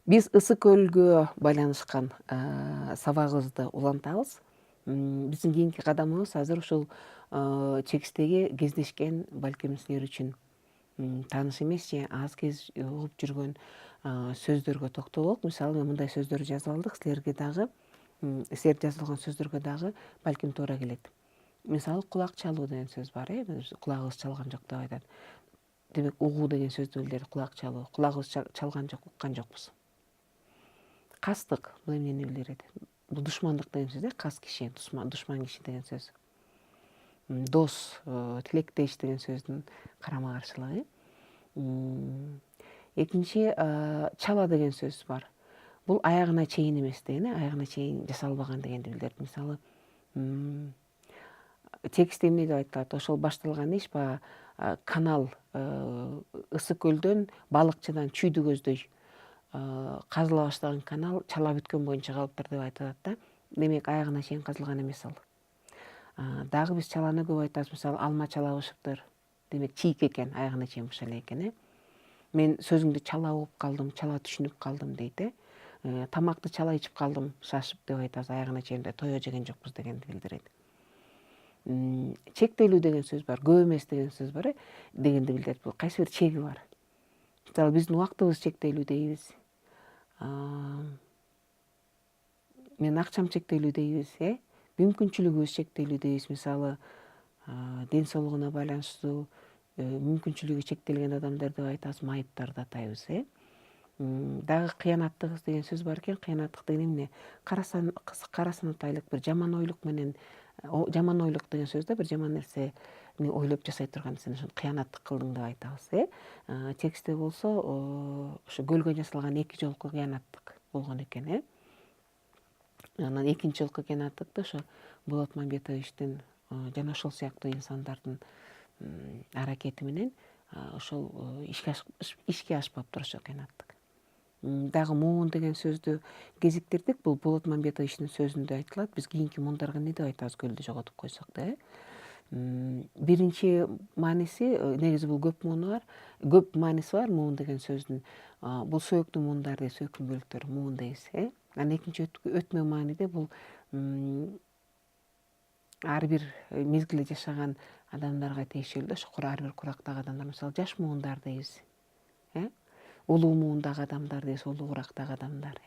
Биз ысык көлгө байланышкан сабагыбызды улантабыз. Биздин кийинки кадамыбыз азыр ушул текстеги кездешкен балким силер үчүн тааныш эмес же аз кез угуп жүргөн сөздөргө токтололук. Мисалы мен мындай сөздөрдү жазып алдык, силерге дагы силер жазылган сөздөргө дагы балким туура келет. Мисалы кулак чалуу деген сөз бар, кулагыбыз чалган жок деп айтат. Демек угуу деген сөздү билдирет, кулак чалуу. Кулагыбыз чалган жок, уккан жокпуз. Кастык бул эмнени билдирет? Бул душмандык деген сөз, кас киши, душман киши деген сөз. Дос, тилектеш деген сөздүн карама каршылыгы. Экинчи чала деген сөз бар. Бул аягына чейин эмес деген, аягына чейин жасалбаган дегенди билдирет. Мисалы текстте эмне деп айтылат? Ошол башталган иш баягы канал ысык көлдөн балыкчыдан чүйдү көздөй казыла баштаган канал чала бүткөн боюнча калыптыр деп айтылат да. Демек аягына чейин казылган эмес ал. Дагы биз чаланы көп айтабыз. Мисалы алма чала бышыптыр. Демек чийик экен, аягына чейин быша эле экен. Мен сөзүңдү чала угуп калдым, чала түшүнүп калдым дейт. Тамакты чала ичип калдым, шашып деп айтабыз. Аягына чейин тое жеген жокпуз дегенди билдирет. Чектелүү деген сөз бар, көп эмес деген сөз бар, дегенди билдирет. Бул кайсы бир чеги бар. Мисалы биздин убактыбыз чектелүү дейбиз. Мен акчам чектелүү дейбиз, мүмкүнчүлүгүбүз чектелүү дейбиз. Мисалы ден соолугуна байланыштуу мүмкүнчүлүгү чектелген адамдар деп айтабыз, майыптарды атайбыз. Дагы кыянаттык деген сөз бар экен. Кыянаттык деген эмне? Карасанатайлык, бир жаман ойлук менен, жаман ойлук деген сөз да, бир жаман нерсени ойлоп жасай турган сен ошону кыянаттык кылдың деп айтабыз. Текстте болсо ошо көлгө жасалган эки жолку кыянаттык болгон экен. Анан экинчи жолку кыянаттыкты ошо Болот Мамбетовичтин жана ошол сыяктуу инсандардын аракети менен ошол ишке ашпаптыр ошол кыянаттык. Дагы муун деген сөздү кезиктирдик. Бул Болот Мамбетовичтин сөзүндө айтылат. Биз кийинки муундарга эмне деп айтабыз, көлдү жоготуп койсок да. Биринчи мааниси, негизи бул көп мууну бар. Көп мааниси бар муун деген сөздүн. Бул сөөктүн муундары, сөөктүн бөлүктөрү муун дейбиз. Анан экинчи өтмө мааниде бул ар бир мезгилде жашаган адамдарга тиешелүү, ошо ар бир курактагы адамдар. Мисалы жаш муундар дейбиз. Улуу муундагы адамдар дейбиз, улуураактагы адамдар.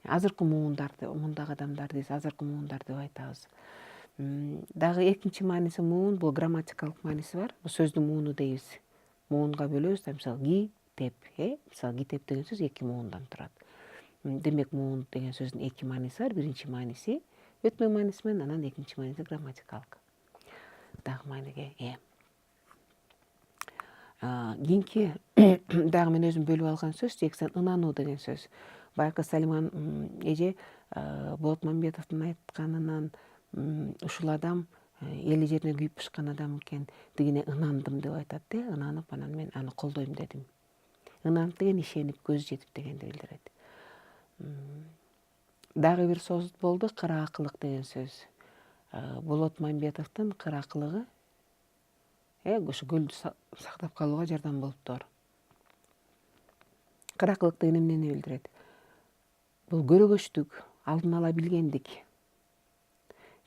Азыркы муундагы адамдар дейбиз, азыркы муундар деп айтабыз. Дагы экинчи мааниси муун, бул грамматикалык мааниси бар. Бул сөздүн мууну дейбиз. Муунга бөлөбүз да, мисалы китеп. Мисалы китеп деген сөз эки муундан турат. Демек муун деген сөздүн эки мааниси бар. Биринчи мааниси өтмө мааниси менен, анан экинчи мааниси грамматикалык. Дагы мааниге ээ. Кийинки дагы мен өзүм бөлүп алган сөз текстен ынануу деген сөз. Байкы Салиман эже Болот Мамбетовдун айтканынан ушул адам эли жерине күйүп бышкан адам экен дегене ынандым деп айтат. Ынанып, анан мен аны колдойм дедим. Ынанып деген ишенип, көз жетип дегенди билдирет. Дагы бир сөз болду, кыраакылык деген сөз. Болот Мамбетовдун кыраакылыгы ошо көлдү сактап калууга жардам болуптур. Кыраакылык деген эмнени билдирет? Бул көрөгөчтүк, алдын ала билгендик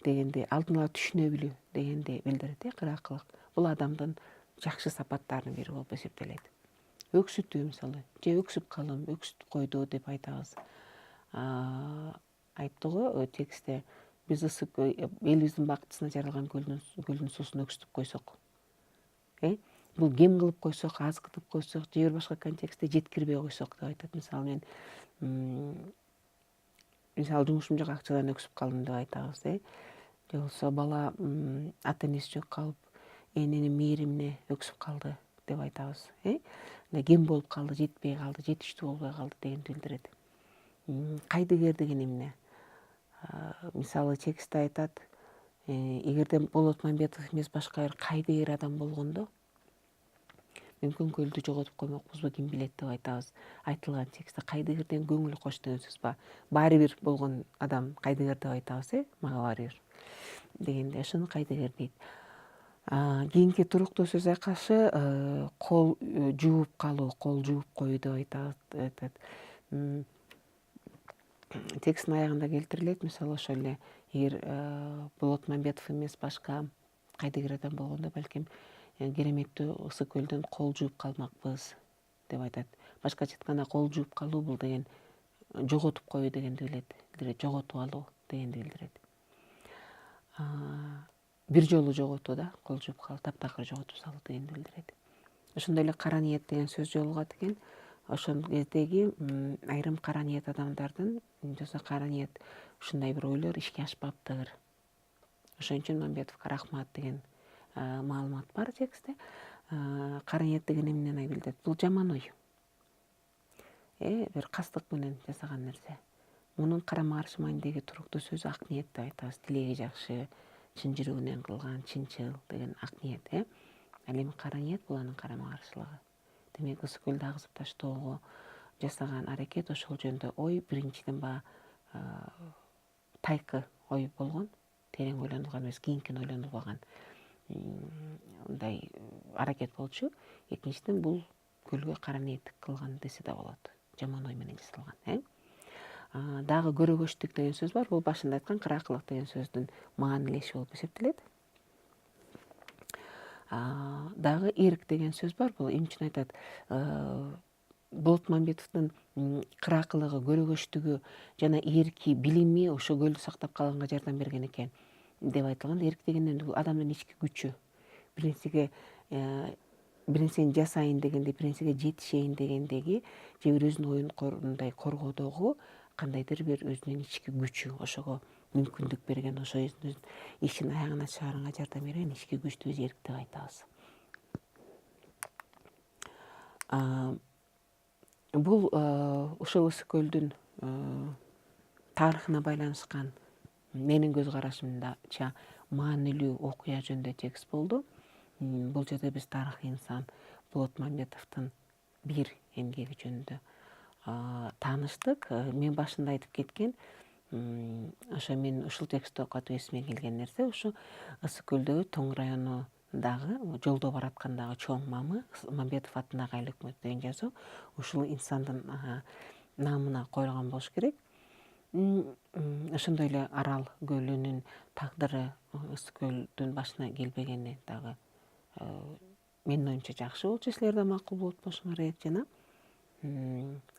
дегенди, алдын ала түшүнө билүү дегенди билдирет. Кыраакылык бул адамдын жакшы сапаттарынын бири болуп эсептелет. Өксүтүү мисалы, же өксүп калдым, өксүтүп койду деп айтабыз. Айтты го текстте, биз ысык элибиздин бактысына жаралган көлдүн суусун өксүтүп койсок. Бул кем кылып койсок, аз кылып койсок, же бир башка контекстте жеткирбей койсок деп айтат. Мисалы мен жумушум жок, акчадан өксүп калдым деп айтабыз. Же болбосо бала ата энеси жок калып, эненин мээримине өксүп калды деп айтабыз. Кем болуп калды, жетпей калды, жетиштүү болбой калды дегенди билдирет. Кайдыгер деген эмне? Мисалы текстте айтат, эгерде Болот Мамбетов эмес башка бир кайдыгер адам болгондо, мүмкүн көлдү жоготуп коймокпузбу, ким билет деп айтабыз. Айтылган текстте кайдыгерден көңүл кош деген сөз бар. Баары бир болгон адам кайдыгер деп айтабыз, мага баары бир дегенде ошону кайдыгер дейт. Кийинки туруктуу сөз айкашы кол жууп калуу, кол жууп коюу деп айтат. тексттин аягында келтирилет. Мисалы ошол эле эгер Болот Мамбетов эмес башка кайдыгер адам болгондо балким кереметтүү ысык көлдөн кол жууп калмакпыз деп айтат. Башкача айтканда кол жууп калуу бул деген жоготуп коюу дегенди билдирет, жоготуп алуу дегенди билдирет. Бир жолу жоготуу да, кол жууп калуу, таптакыр жоготуп салуу дегенди билдирет. Ошондой эле кара ниет деген сөз жолугат экен. Ошол кездеги айрым кара ниет адамдардын жаса кара ниет ушундай бир ойлор ишке ашпаптыр. Ошон үчүн Мамбетовго рахмат деген маалымат бар текстте. Кара ниет деген эмнени билдирет? Бул жаман ой. Бир кастык менен жасаган нерсе. Мунун карама каршы маанидеги туруктуу сөзү ак ниет деп айтабыз. Тилеги жакшы, чын жүрөгүнөн кылган, чынчыл деген ак ниет. Ал эми кара ниет бул анын карама каршылыгы. Демек ысык көлдү агызып таштоого жасаган аракет ошол жөнүндө ой биринчиден баягы тайкы ой болгон, терең ойлонулган эмес, кийинкини ойлонулбаган мындай аракет болчу. Экинчиден бул көлгө кара ниеттик кылган десе да болот. Жаман ой менен жасалган. Дагы көрөгөчтүк деген сөз бар. Бул башында айткан кыраакылык деген сөздүн маанилеши болуп эсептелет. Дагы эрк деген сөз бар. Бул эмне үчүн айтат? Болот Мамбетовдун кыраакылыгы, көрөгөчтүгү жана эрки, билими ошо көлдү сактап калганга жардам берген экен деп айтылган. Эрк дегенден бул адамдын ички күчү. Бир нерсени жасайын дегенде, бир нерсеге жетишейин дегендеги же бир өзүнүн оюн коргоодогу кандайдыр бир өзүнүн ички күчү, ошого мүмкүндүк берген, ошо ишин аягына чыгарганга жардам берген ички күчтү биз эрк деп айтабыз. Бул ушул ысык көлдүн тарыхына байланышкан менин көз карашымча маанилүү окуя жөнүндө текст болду. Бул жерде биз тарыхый инсан Болот Мамбетовдун бир эмгеги жөнүндө тааныштык. Мен башында айтып кеткен, ошо мен ушул текстти окутуп эсиме келген нерсе ушу ысык көлдөгү Тоң районундагы жолдо бараткандагы чоң мамы Мамбетов атындагы айыл өкмөтү деген жазуу ушул инсандын наамына коюлган болуш керек. Ошондой эле Арал көлүнүн тагдыры ысык көлдүн башына келбегени дагы менин оюмча жакшы болчу, силерде макул болот болушуңар керек. Жана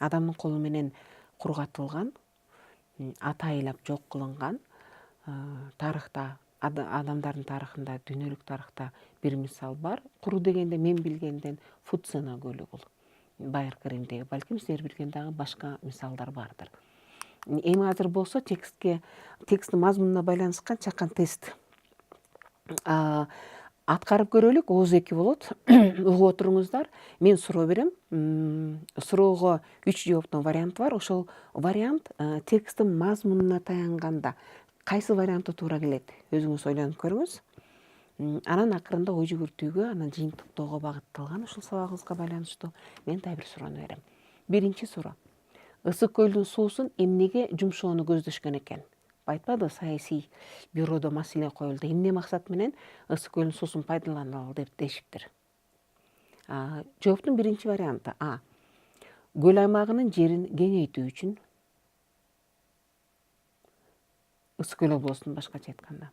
адамдын колу менен кургатылган, атайылап жок кылынган тарыхта, адамдардын тарыхында, дүйнөлүк тарыхта бир мисал бар. Куру дегенде мен билгенден Фуцина көлү бул. Байыркы Римдеги, балким силер билген дагы башка мисалдар бардыр. Эми азыр болсо тексттин мазмунуна байланышкан чакан тест аткарып көрөлүк. Ооз 2 болот. Угуп отуруңуздар. Мен суроо берем. Суроого 3 жооптун варианты бар. Ошол вариант тексттин мазмунуна таянганда кайсы вариантı туура келет? Өзүңүз ойлонуп көрүңүз. Анан акырында ой жүгүртүүгө, анан жыйынтыктоого багытталган ушул сабагыбызга байланыштуу мен дагы бир суроону берем. Биринчи суроо. Ысык көлдүн суусун эмнеге жумшоону көздөшкөн экен? Айтпады, саясий бюродо маселе коюлду. Эмне максат менен ысык көлдүн суусун пайдаланалы деп дешиптир. Жооптун биринчи варианты А. Көл аймагынын жерин кеңейтүү үчүн. Ысык көл областын башкача айтканда.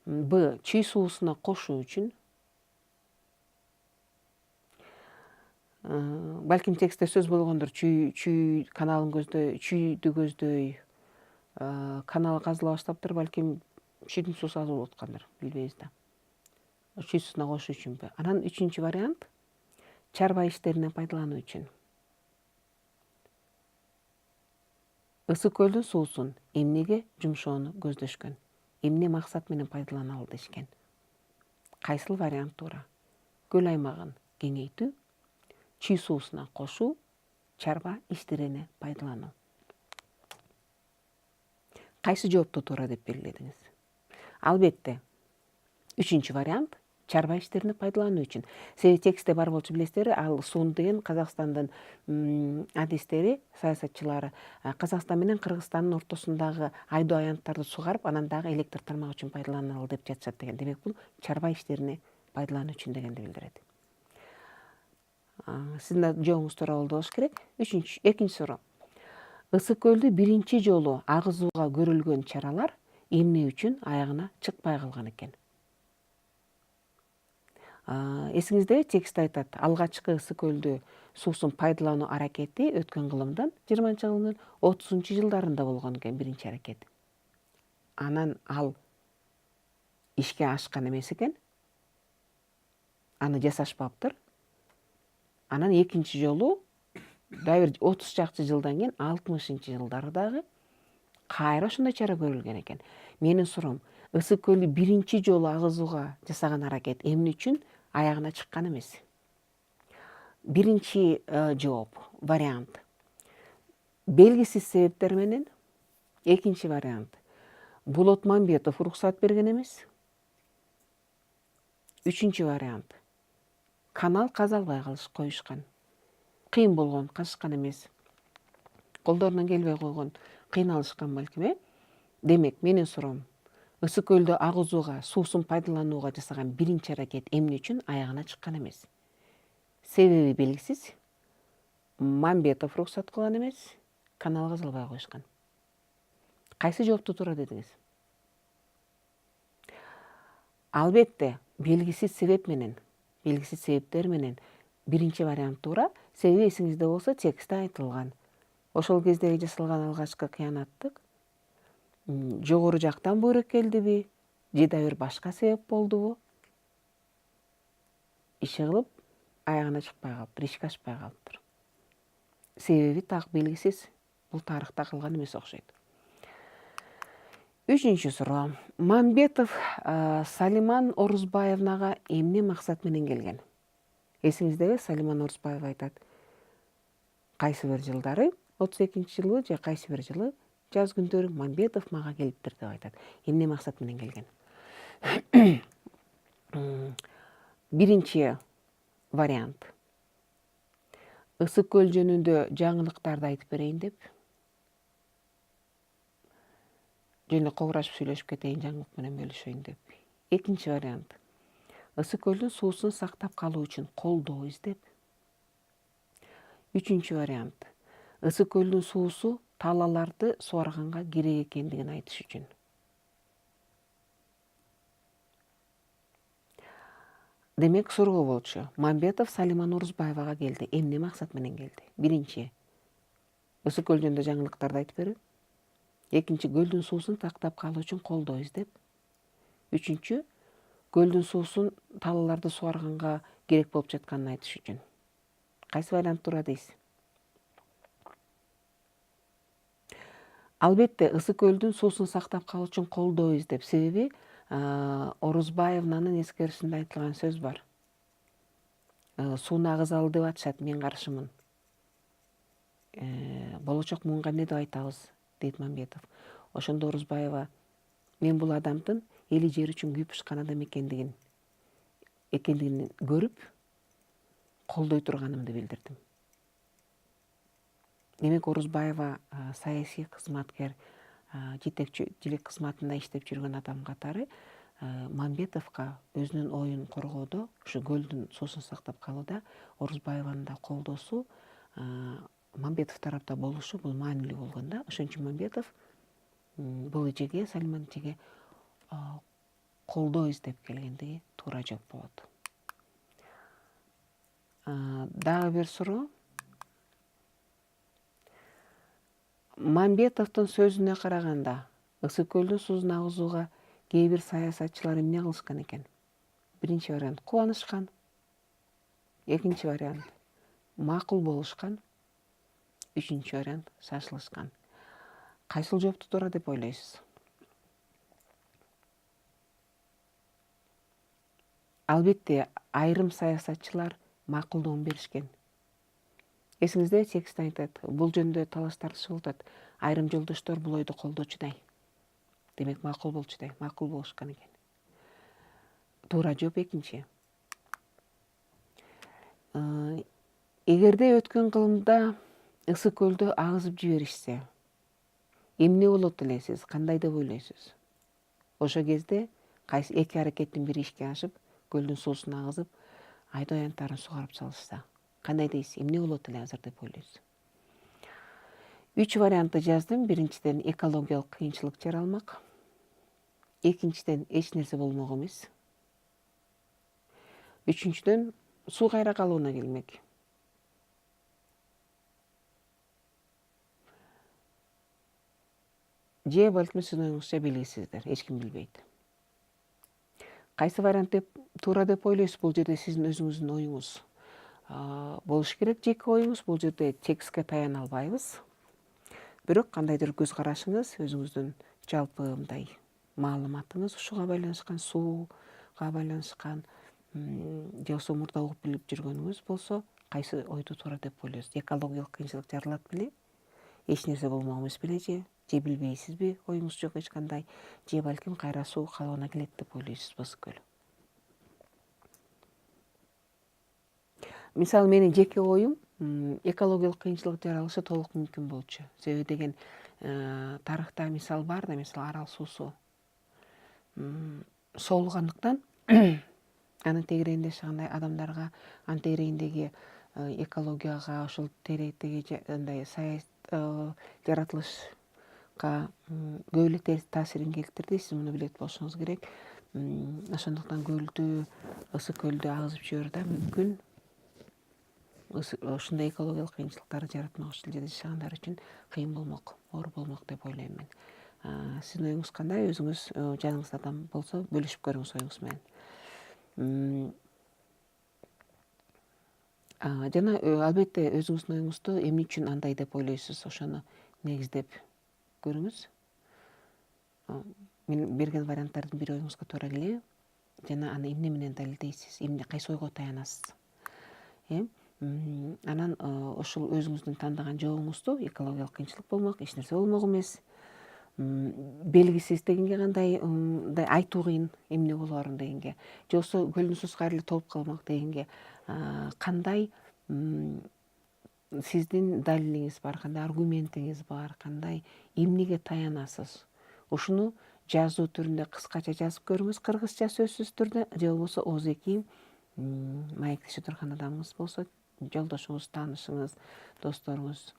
Б. Чүй суусуна кошуу үчүн. Балким текстте сөз болгондур. Чүй каналын көздөй, чүйдү көздөй канал казыла баштаптыр. Балким чүйдүн суусу аз болуп аткандыр, билбейбиз да. Чүй суусуна кошуу үчүнбү? Анан үчүнчү вариант чарба иштерине пайдалануу үчүн. Ысык көлдүн суусун эмнеге жумшоону көздөшкөн? Эмне максат менен пайдаланалы дешкен? Кайсыл вариант туура? Көл аймагын кеңейтүү, чүй суусуна кошуу, чарба иштерине пайдалануу. Кайсы жоопту туура деп белгиледиңиз? Албетте, үчүнчү вариант чарба иштерине пайдалануу үчүн. Себеби текстте бар болчу, билесиздер, ал суун деген Казакстандын адистери, саясатчылары Казакстан менен Кыргызстандын ортосундагы айдоо аянттарды сугарып, анан дагы электр тармагы үчүн пайдаланалы деп жатышат деген. Демек бул чарба иштерине пайдалануу үчүн дегенди билдирет. Сиздин жообуңуз туура болду болуш керек. Экинчи суроо. Ысык көлдү биринчи жолу агызууга көрүлгөн чаралар эмне үчүн аягына чыкпай калган экен? Эсиңиздеби, текстте айтат, алгачкы ысык көлдү суусун пайдалануу аракети өткөн кылымдын 20-кылымдын 30-жылдарында болгон экен биринчи аракет. Анан ал ишке ашкан эмес экен. Аны жасашпаптыр. Анан экинчи жолу дагы бир 30 чакчы жылдан кийин 60-жылдары дагы кайра ошондой чара көрүлгөн экен. Менин суроом, ысык көлдү биринчи жолу агызууга жасаган аракет эмне үчүн аягына чыккан эмес? Биринчи жооп, вариант. Белгисиз себептер менен. Экинчи вариант. Болот Мамбетов уруксат берген эмес. Үчүнчү вариант. Канал каза албай коюшкан. Кыйын болгон, казышкан эмес. Колдорунан келбей койгон, кыйналышкан балким, Демек, менин суроом, ысык көлдү агызууга, суусун пайдаланууга жасаган биринчи аракет эмне үчүн аягына чыккан эмес? Себеби белгисиз. Мамбетов уруксат кылган эмес, канал каза албай коюшкан. Кайсы жоопту туура дедиңиз? Албетте, белгисиз себептер менен биринчи вариант туура. Себеби эсиңизде болсо текстте айтылган. Ошол кездеги жасалган алгачкы кыянаттык жогору жактан буйрук келдиби, же да бир башка себеп болдубу? Иши кылып, аягына чыкпай калыптыр, ишке ашпай калыптыр. Себеби так белгисиз. Бул тарыхта калган эмес окшойт. Үчүнчү суроо. Мамбетов Салиман Орузбаевнага эмне максат менен келген? Эсиңиздеби, Салиман Орузбаев айтат, кайсы бир жылдары, 32-жылы же кайсы бир жылы жаз күндөрү Мамбетов мага келиптир деп айтат. Эмне максат менен келген? Биринчи вариант. Ысык көл жөнүндө жаңылыктарды айтып берейин деп. Жөн кобурашып сүйлөшүп кетейин, жаңылык менен бөлүшөйүн деп. Экинчи вариант. Ысык көлдүн суусун сактап калуу үчүн колдоо издеп. Үчүнчү вариант. Ысык көлдүн суусу талааларды суарганга керек экендигин айтыш үчүн. Демек, суроо болчу. Мамбетов Салиман Орузбаевага келди. Эмне максат менен келди? Биринчи, ысык көл жөнүндө жаңылыктарды айтып берүү. Экинчи, көлдүн суусун сактап калуу үчүн колдоо издеп. Үчүнчү, көлдүн суусун талааларды суарганга керек болуп жатканын айтыш үчүн. Кайсы вариант туура дейсиз? Албетте, ысык көлдүн суусун сактап калуу үчүн колдоо издеп. Себеби Орузбаевнанын эскерүүсүндө айтылган сөз бар. Сууну агызалы деп атышат, мен каршымын. Болочок муунга эмне деп айтабыз, дейт Мамбетов. Ошондо Орузбаева, мен бул адамдын эли жери үчүн күйүп-пышкан адам экендигин көрүп, колдой турганымды билдирдим. Демек, Орузбаева саясий кызматкер, жетекчилик кызматында иштеп жүргөн адам катары Мамбетовго өзүнүн оюн коргоодо, ушу көлдүн суусун сактап калууда Орузбаеванын да колдоосу, Мамбетов тарапта болушу бул маанилүү болгон да. Ошон үчүн Мамбетов бул эжеге, Салиман эжеге колдоо издеп келгендиги туура жооп болот. Дагы бир суроо. Мамбетовдун сөзүнө караганда, ысык көлдүн суусун агызууга кээ бир саясатчылар эмне кылышкан экен? Биринчи вариант, кубанышкан. Экинчи вариант, макул болушкан. Үчүнчү вариант, шашылышкан. Кайсыл жоопту туура деп ойлойсуз? Албетте, айрым саясатчылар макулдугун беришкен. Эсиңизде текстте айтат, бул жөнүндө талаш тартышып атат. Айрым жолдоштор бул ойду колдочудай. Демек, макул болчудай, макул болушкан экен. Туура жооп экинчи. Эгерде өткөн кылымда ысык көлдү агызып жиберишсе, эмне болот элесиз, кандай деп ойлойсуз? Ошол кезде кайсы эки аракеттин бири ишке ашып, көлдүн суусун агызып, айдоо аянттарын сугарып салышса, кандай дейсиз, эмне болот эле азыр деп ойлойсуз? 3 вариантты жаздым. Биринчиден экологиялык кыйынчылык жаралмак. Экинчиден эч нерсе болмок эмес. Үчүнчүдөн суу кайра калыбына келмек. Же балким сиздин оюңузча белгисиздер, эч ким билбейт. Кайсы вариант туура деп ойлойсуз? Бул жерде сиздин өзүңүздүн оюңуз болуш керек, жеке оюңуз. Бул жерде текстке таяна албайбыз. Бирок кандайдыр көз карашыңыз, өзүңүздүн жалпы мындай маалыматыңыз ушуга байланышкан, сууга байланышкан, же болбосо мурда угуп билип жүргөнүңүз болсо, кайсы ойду туура деп ойлойсуз? Экологиялык кыйынчылык жаралат беле? Эч нерсе болмок эмес беле? Же билбейсизби? Оюңуз жок эч кандай? Же балким кайра суу калыбына келет деп ойлойсузбу ысык көл? Мисалы менин жеке оюм, экологиялык кыйынчылык жаралышы толук мүмкүн болчу. Себеби деген тарыхта мисал бар да, мисалы Арал суусу соолугандыктан анын тегерегинде жашагандай адамдарга, анын тегерегиндеги экологияга, ошол тегеректеги андай жаратылышка көп эле терс таасирин келтирди. Сиз муну билет болушуңуз керек. Ошондуктан көлдү, ысык көлдү агызып жиберүү да мүмкүн. Ушундай экологиялык кыйынчылыктарды жаратмак, ушул жерде жашагандар үчүн кыйын болмок, оор болмок деп ойлойм мен. Сиздин оюңуз кандай? Өзүңүз жаныңызда адам болсо бөлүшүп көрүңүз оюңуз менен. Жана албетте өзүңүздүн оюңузду эмне үчүн андай деп ойлойсуз, ошону негиздеп көрүңүз. Мен берген варианттардын бири оюңузга туура келеби? Жана аны эмне менен далилдейсиз? Кайсы ойго таянасыз? Анан ошол өзүңүздүн тандаган жообуңузду экологиялык кыйынчылык болмок, эч нерсе болмок эмес, белгисиз дегенге кандай айтуу кыйын эмне болоорун дегенге, же болбосо көлдүн суусу кайра эле толуп калмак дегенге кандай сиздин далилиңиз бар, кандай аргументиңиз бар, кандай эмнеге таянасыз? Ушуну жазуу түрүндө кыскача жазып көрүңүз, кыргызча сөзсүз түрдө, же болбосо ооздеги маектешип турган адамыңыз болсо, жолдошуңуз, таанышыңыз, досторуңуз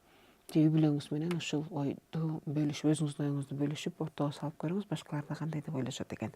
же үй бүлөңүз менен ушул ойду бөлүшүп, өзүңүздүн оюңузду бөлүшүп, ортого салып көрүңүз, башкалар да кандай деп ойлошот экен.